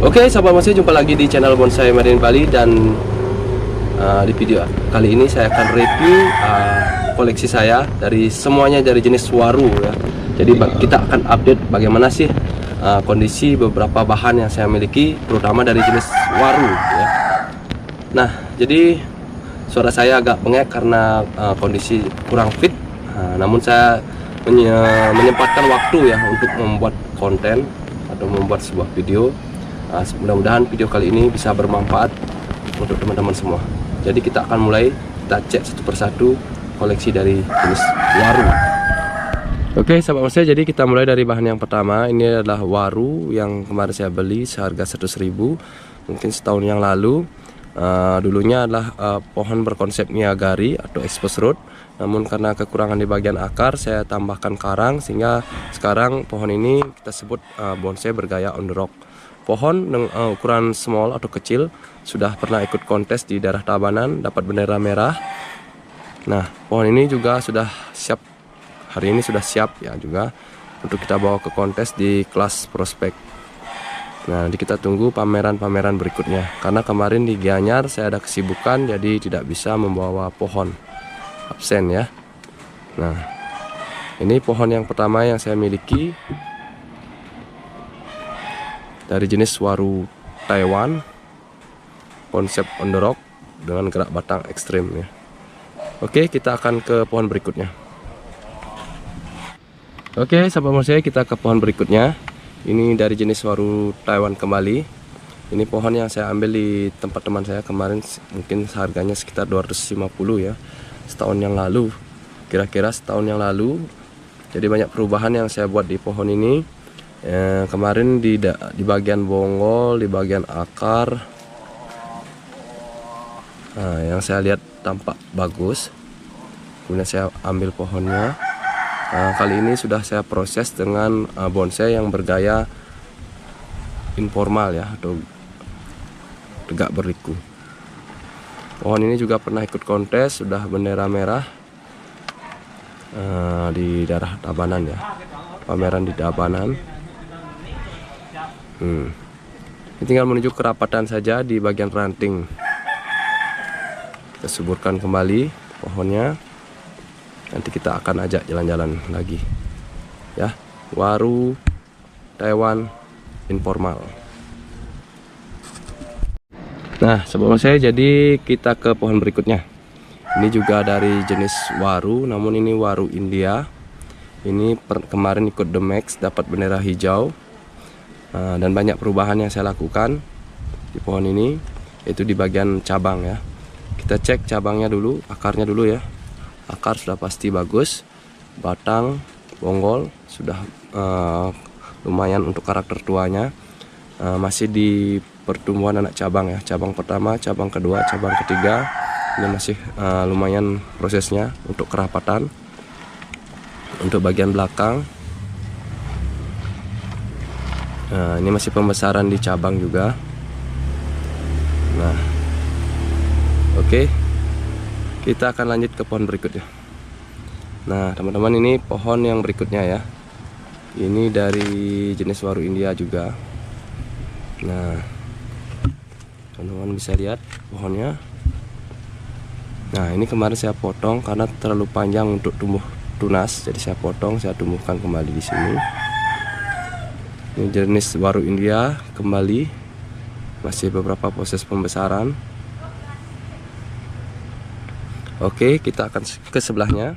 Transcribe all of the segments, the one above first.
Oke, sahabat bonsai, jumpa lagi di channel Bonsai Marine Bali. Dan di video kali ini saya akan review koleksi saya dari semuanya dari jenis waru ya. Jadi kita akan update bagaimana sih kondisi beberapa bahan yang saya miliki, terutama dari jenis waru ya. Nah, jadi suara saya agak bengek karena kondisi kurang fit. Namun saya menyempatkan waktu ya untuk membuat konten atau membuat sebuah video. Mudah-mudahan video kali ini bisa bermanfaat untuk teman-teman semua. Jadi kita akan mulai, kita cek satu persatu koleksi dari jenis waru. Oke sahabat bonsai, jadi kita mulai dari bahan yang pertama. Ini adalah waru yang kemarin saya beli seharga 100.000, mungkin setahun yang lalu. Dulunya adalah pohon berkonsep Niagari atau exposed root. Namun karena kekurangan di bagian akar, saya tambahkan karang sehingga sekarang pohon ini kita sebut bonsai bergaya on the rock. Pohon dengan ukuran small atau kecil sudah pernah ikut kontes di daerah Tabanan, dapat bendera merah. Nah, pohon ini juga sudah siap, hari ini sudah siap ya juga untuk kita bawa ke kontes di kelas prospek. Nah, nanti kita tunggu pameran-pameran berikutnya. Karena kemarin di Gianyar saya ada kesibukan, jadi tidak bisa membawa pohon, absen ya. Nah, ini pohon yang pertama yang saya miliki dari jenis waru Taiwan, konsep on the rock dengan gerak batang ekstrim ya. Oke, kita akan ke pohon berikutnya. Oke sahabat bonsai, kita ke pohon berikutnya. Ini dari jenis waru Taiwan kembali. Ini pohon yang saya ambil di tempat teman saya kemarin, mungkin harganya sekitar 250 ya, setahun yang lalu, kira-kira setahun yang lalu. Jadi banyak perubahan yang saya buat di pohon ini. Kemarin di bagian bonggol, di bagian akar, yang saya lihat tampak bagus. Kemudian saya ambil pohonnya. Kali ini sudah saya proses dengan bonsai yang bergaya informal ya, atau tegak berliku. Pohon ini juga pernah ikut kontes, sudah bendera merah di daerah Tabanan ya, pameran di Tabanan. Ini tinggal menuju kerapatan saja di bagian ranting. Kita suburkan kembali pohonnya. Nanti kita akan ajak jalan-jalan lagi ya. Waru Taiwan informal. Nah sobat bonsai, jadi kita ke pohon berikutnya. Ini juga dari jenis waru, namun ini waru India. Ini kemarin ikut The Max, dapat bendera hijau. Dan banyak perubahan yang saya lakukan di pohon ini, yaitu di bagian cabang ya. Kita cek cabangnya dulu, akarnya dulu ya. Akar sudah pasti bagus, batang, bonggol sudah lumayan untuk karakter tuanya. Masih di pertumbuhan anak cabang ya, cabang pertama, cabang kedua, cabang ketiga. Ini masih lumayan prosesnya untuk kerapatan. Untuk bagian belakang, ini masih pembesaran di cabang juga. Nah, oke, kita akan lanjut ke pohon berikutnya. Nah teman-teman, ini pohon yang berikutnya ya. Ini dari jenis waru India juga. Nah teman-teman bisa lihat pohonnya. Nah ini kemarin saya potong karena terlalu panjang untuk tumbuh tunas, jadi saya potong, saya tumbuhkan kembali di sini. Ini jenis waru India kembali, masih beberapa proses pembesaran. Oke, kita akan ke sebelahnya.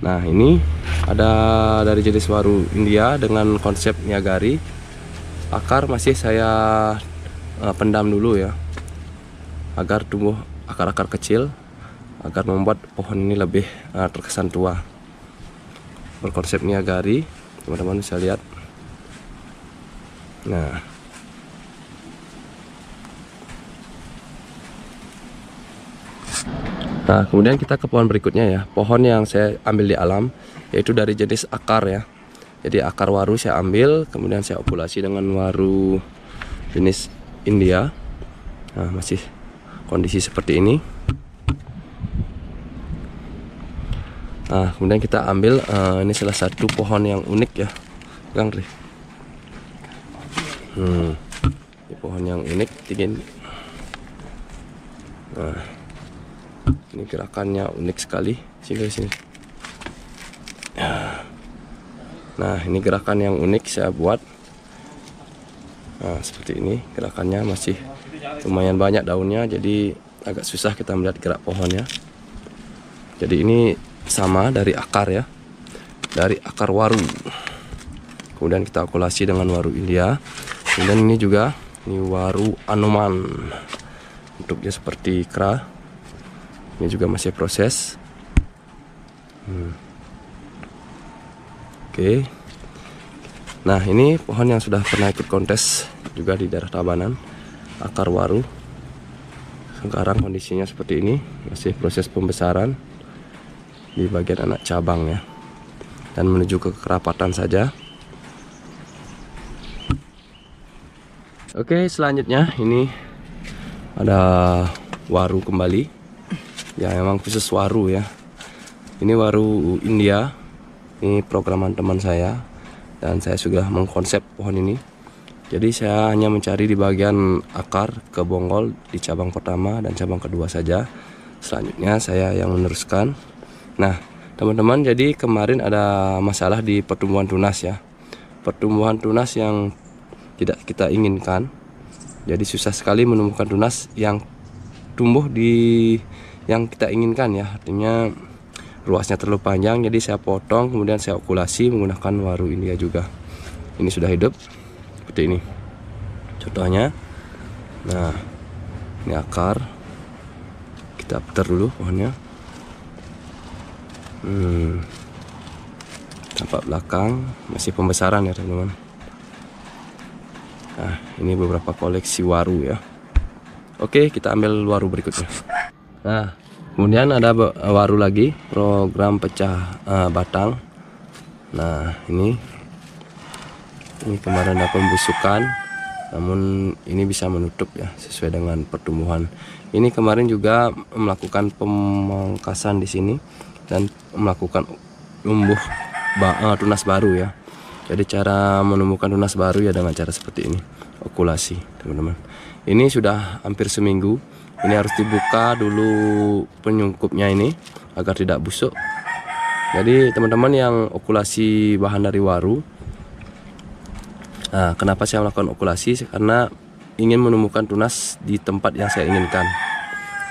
Nah ini ada dari jenis waru India dengan konsep Niagari. Akar masih saya pendam dulu ya, agar tumbuh akar-akar kecil, agar membuat pohon ini lebih terkesan tua. Berkonsep Niagari, teman-teman bisa lihat. Nah kemudian kita ke pohon berikutnya ya. Pohon yang saya ambil di alam, yaitu dari jenis akar ya. Jadi akar waru saya ambil, kemudian saya opulasi dengan waru jenis India. Nah masih kondisi seperti ini. Nah kemudian kita ambil, ini salah satu pohon yang unik ya, Kang Tri. Ini pohon yang unik tinggi. Nah, ini gerakannya unik sekali. Sini. Nah, ini gerakan yang unik saya buat. Nah, seperti ini gerakannya, masih lumayan banyak daunnya, jadi agak susah kita melihat gerak pohonnya. Jadi ini sama dari akar ya, dari akar waru. Kemudian kita okulasi dengan waru India. Kemudian ini juga, ini waru Anoman. Bentuknya seperti kera. Ini juga masih proses. Oke. Nah, ini pohon yang sudah pernah ikut kontes juga di daerah Tabanan, akar waru. Sekarang kondisinya seperti ini, masih proses pembesaran di bagian anak cabang ya, dan menuju ke kerapatan saja. Oke, selanjutnya ini ada waru kembali. Ya, memang khusus waru ya. Ini waru India. Ini programan teman saya, dan saya sudah mengkonsep pohon ini. Jadi saya hanya mencari di bagian akar ke bonggol di cabang pertama dan cabang kedua saja. Selanjutnya saya yang meneruskan. Nah, teman-teman, jadi kemarin ada masalah di pertumbuhan tunas ya. Pertumbuhan tunas yang tidak kita inginkan. Jadi susah sekali menemukan tunas yang tumbuh di yang kita inginkan ya. Artinya ruasnya terlalu panjang, jadi saya potong, kemudian saya okulasi menggunakan waru India juga. Ini sudah hidup seperti ini contohnya. Nah, ini akar, kita putar dulu pohonnya. Tampak belakang masih pembesaran ya teman-teman. Nah, ini beberapa koleksi waru ya. Oke, kita ambil waru berikutnya. Nah, kemudian ada waru lagi, program pecah batang. Nah, ini kemarin ada pembusukan, namun ini bisa menutup ya sesuai dengan pertumbuhan. Ini kemarin juga melakukan pemangkasan di sini dan melakukan tumbuh tunas baru ya. Jadi cara menemukan tunas baru ya dengan cara seperti ini, okulasi teman-teman. Ini sudah hampir seminggu. Ini harus dibuka dulu penyungkupnya ini agar tidak busuk. Jadi teman-teman yang okulasi bahan dari waru, nah, kenapa saya melakukan okulasi? Karena ingin menemukan tunas di tempat yang saya inginkan.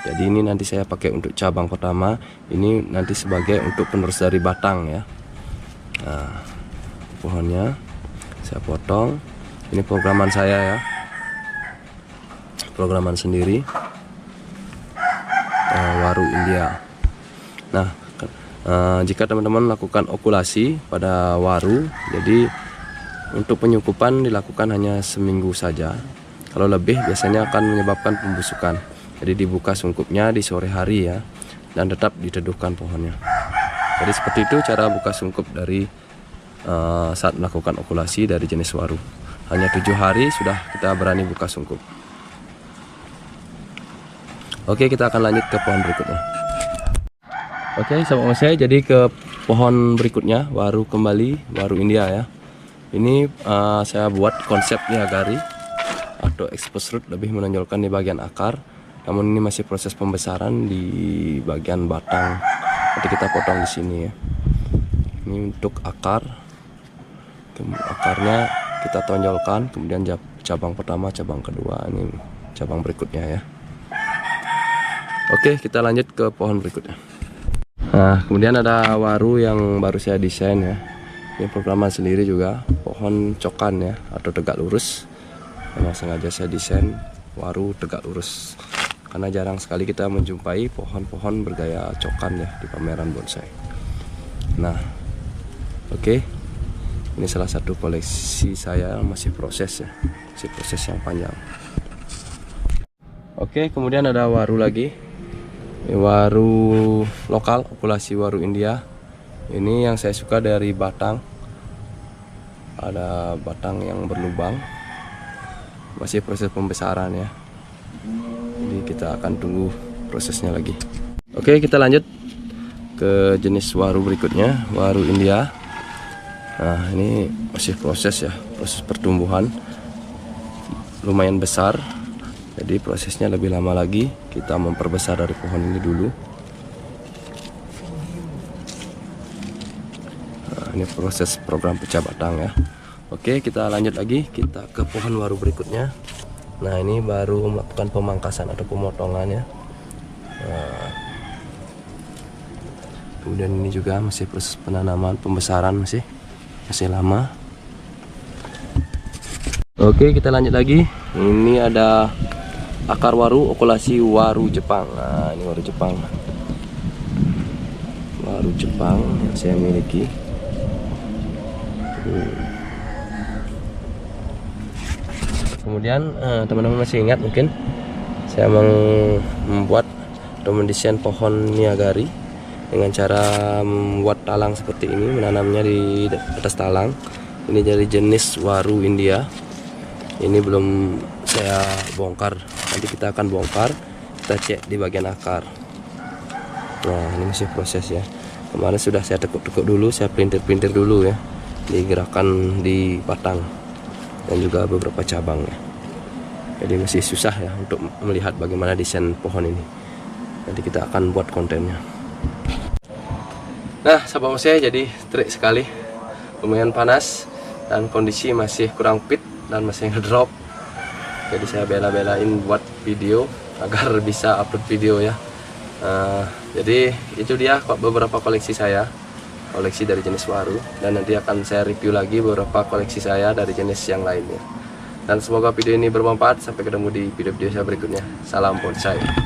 Jadi ini nanti saya pakai untuk cabang pertama, ini nanti sebagai untuk penerus dari batang ya. Nah, pohonnya saya potong. Ini programan saya ya, programan sendiri, waru India. Nah, jika teman-teman melakukan okulasi pada waru, jadi untuk penyungkupan dilakukan hanya seminggu saja. Kalau lebih biasanya akan menyebabkan pembusukan. Jadi dibuka sungkupnya di sore hari ya, dan tetap diteduhkan pohonnya. Jadi seperti itu cara buka sungkup dari saat melakukan okulasi dari jenis waru. Hanya 7 hari sudah kita berani buka sungkup. Oke, kita akan lanjut ke pohon berikutnya. Oke, sahabat saya, jadi ke pohon berikutnya, waru kembali, waru India ya. Ini saya buat konsep niagari atau expose root, lebih menonjolkan di bagian akar. Namun ini masih proses pembesaran di bagian batang. Nanti kita potong di sini ya. Ini untuk akar. Akarnya kita tonjolkan, kemudian cabang pertama, cabang kedua, ini cabang berikutnya ya. Oke, kita lanjut ke pohon berikutnya. Nah, kemudian ada waru yang baru saya desain ya. Ini programan sendiri juga, pohon cokan ya, atau tegak lurus. Memang sengaja saya desain waru tegak lurus, karena jarang sekali kita menjumpai pohon-pohon bergaya cokan ya di pameran bonsai. Nah, oke, ini salah satu koleksi saya, masih proses ya, masih proses yang panjang. Oke, kemudian ada waru lagi. Ini waru lokal, okulasi waru India. Ini yang saya suka dari batang. Ada batang yang berlubang. Masih proses pembesaran ya. Jadi kita akan tunggu prosesnya lagi. Oke, kita lanjut ke jenis waru berikutnya, waru India. Nah, ini masih proses ya, proses pertumbuhan. lumayan besar, jadi prosesnya lebih lama lagi. Kita memperbesar dari pohon ini dulu. Nah, ini proses program pecah batang ya. Oke, kita lanjut lagi, kita ke pohon waru berikutnya. Nah, ini baru melakukan pemangkasan atau pemotongan ya. Nah, kemudian ini juga masih proses penanaman, pembesaran masih lama. Oke, kita lanjut lagi. Ini ada akar waru, okulasi waru Jepang. Nah, ini waru Jepang. Waru Jepang yang saya miliki. Kemudian teman-teman masih ingat mungkin saya membuat atau mendesain pohon niagari dengan cara membuat talang seperti ini, menanamnya di atas talang. Ini dari jenis waru India. Ini belum saya bongkar, nanti kita akan bongkar, kita cek di bagian akar. Nah, ini masih proses ya. Kemarin sudah saya tekuk-tekuk dulu, saya printer dulu ya, digerakkan di batang dan juga beberapa cabangnya. Jadi masih susah ya untuk melihat bagaimana desain pohon ini. Nanti kita akan buat kontennya. Nah, sahabat saya, jadi trik sekali, lumayan panas dan kondisi masih kurang fit dan masih ngedrop. Jadi saya bela-belain buat video agar bisa upload video ya. Jadi itu dia beberapa koleksi saya, koleksi dari jenis waru, dan nanti akan saya review lagi beberapa koleksi saya dari jenis yang lainnya. Dan semoga video ini bermanfaat. Sampai ketemu di video-video saya berikutnya. Salam bonsai.